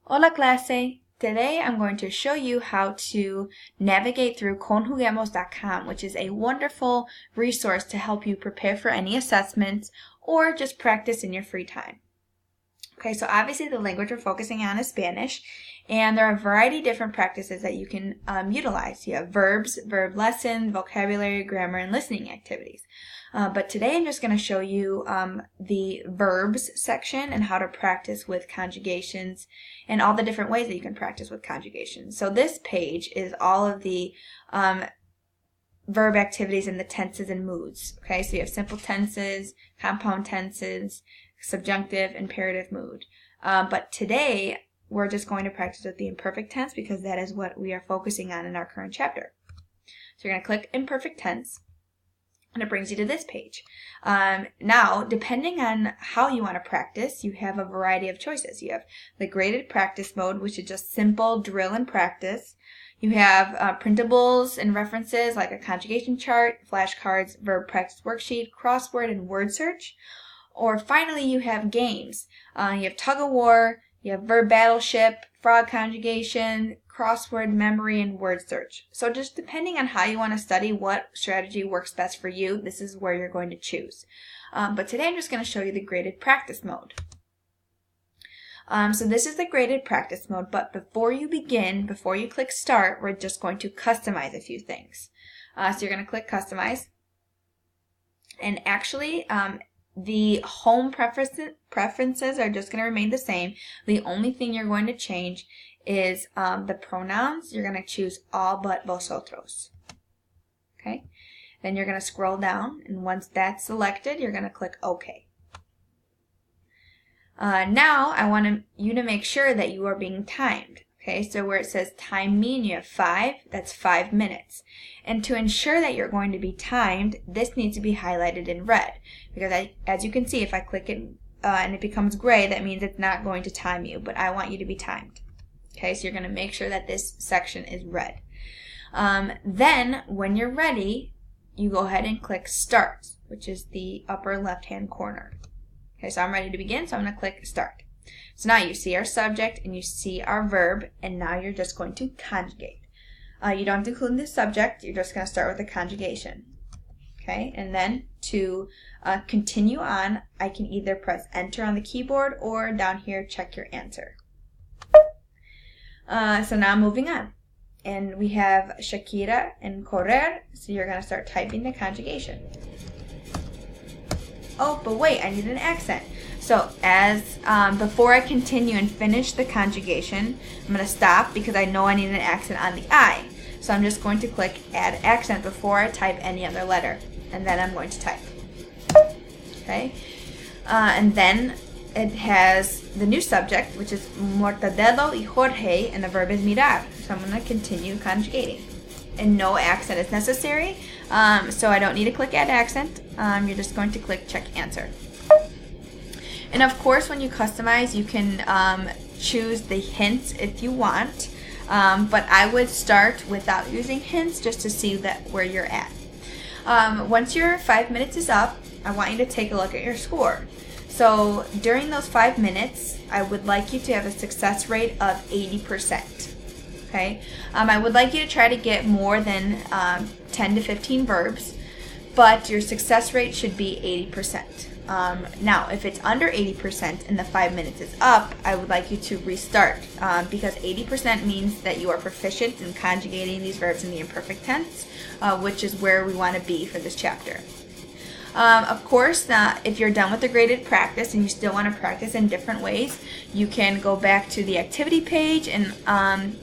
Hola clase! Today I'm going to show you how to navigate through Conjuguemos.com, which is a wonderful resource to help you prepare for any assessments or just practice in your free time. Okay, so obviously the language we're focusing on is Spanish, and there are a variety of different practices that you can utilize. You have verbs, verb lesson, vocabulary, grammar, and listening activities. But today I'm just going to show you the verbs section and how to practice with conjugations and all the different ways that you can practice with conjugations. So this page is all of the verb activities and the tenses and moods. Okay, so you have simple tenses, compound tenses, subjunctive, imperative mood. But today we're just going to practice with the imperfect tense because that is what we are focusing on in our current chapter. So you're going to click imperfect tense and it brings you to this page. Now, depending on how you want to practice, you have a variety of choices. You have the graded practice mode, which is just simple drill and practice. You have printables and references like a conjugation chart, flashcards, verb practice worksheet, crossword, and word search. Or finally, you have games. You have tug of war, you have verb battleship, frog conjugation, crossword, memory, and word search. So just depending on how you want to study, what strategy works best for you, this is where you're going to choose. But today I'm just going to show you the graded practice mode. So this is the graded practice mode, but before you begin, before you click start, we're just going to customize a few things. So you're going to click customize. And actually, the home preferences are just going to remain the same. The only thing you're going to change is the pronouns. You're going to choose all but vosotros. Okay? Then you're going to scroll down, and once that's selected, you're going to click OK. Now, I want you to make sure that you are being timed. Okay, so where it says time me and you have 5, that's 5 minutes. And to ensure that you're going to be timed, this needs to be highlighted in red. Because as you can see, if I click it and it becomes gray, that means it's not going to time you, but I want you to be timed. Okay, so you're going to make sure that this section is red. Then, when you're ready, you go ahead and click Start, which is the upper left-hand corner. Okay, so I'm ready to begin, so I'm going to click Start. So now you see our subject and you see our verb, and now you're just going to conjugate. You don't have to include the subject, you're just going to start with the conjugation. Okay, and then to continue on, I can either press enter on the keyboard or down here check your answer. So now moving on. And we have Shakira and correr, so you're going to start typing the conjugation. Oh, but wait, I need an accent. So as before I continue and finish the conjugation, I'm going to stop because I know I need an accent on the I. So I'm just going to click add accent before I type any other letter. And then I'm going to type. Okay? And then it has the new subject, which is Mortadelo y Jorge, and the verb is mirar. So I'm going to continue conjugating. And no accent is necessary, so I don't need to click add accent. You're just going to click check answer. And of course, when you customize, you can choose the hints if you want, but I would start without using hints just to see where you're at. Once your 5 minutes is up, I want you to take a look at your score. So during those 5 minutes, I would like you to have a success rate of 80%. Okay? I would like you to try to get more than 10 to 15 verbs, but your success rate should be 80%. Now, if it's under 80% and the 5 minutes is up, I would like you to restart because 80% means that you are proficient in conjugating these verbs in the imperfect tense, which is where we want to be for this chapter. Of course, if you're done with the graded practice and you still want to practice in different ways, you can go back to the activity page and,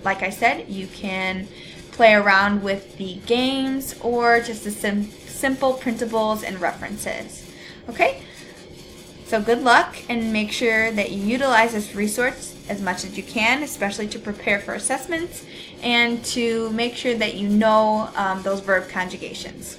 like I said, you can play around with the games or just the simple printables and references. Okay? So good luck, and make sure that you utilize this resource as much as you can, especially to prepare for assessments and to make sure that you know those verb conjugations.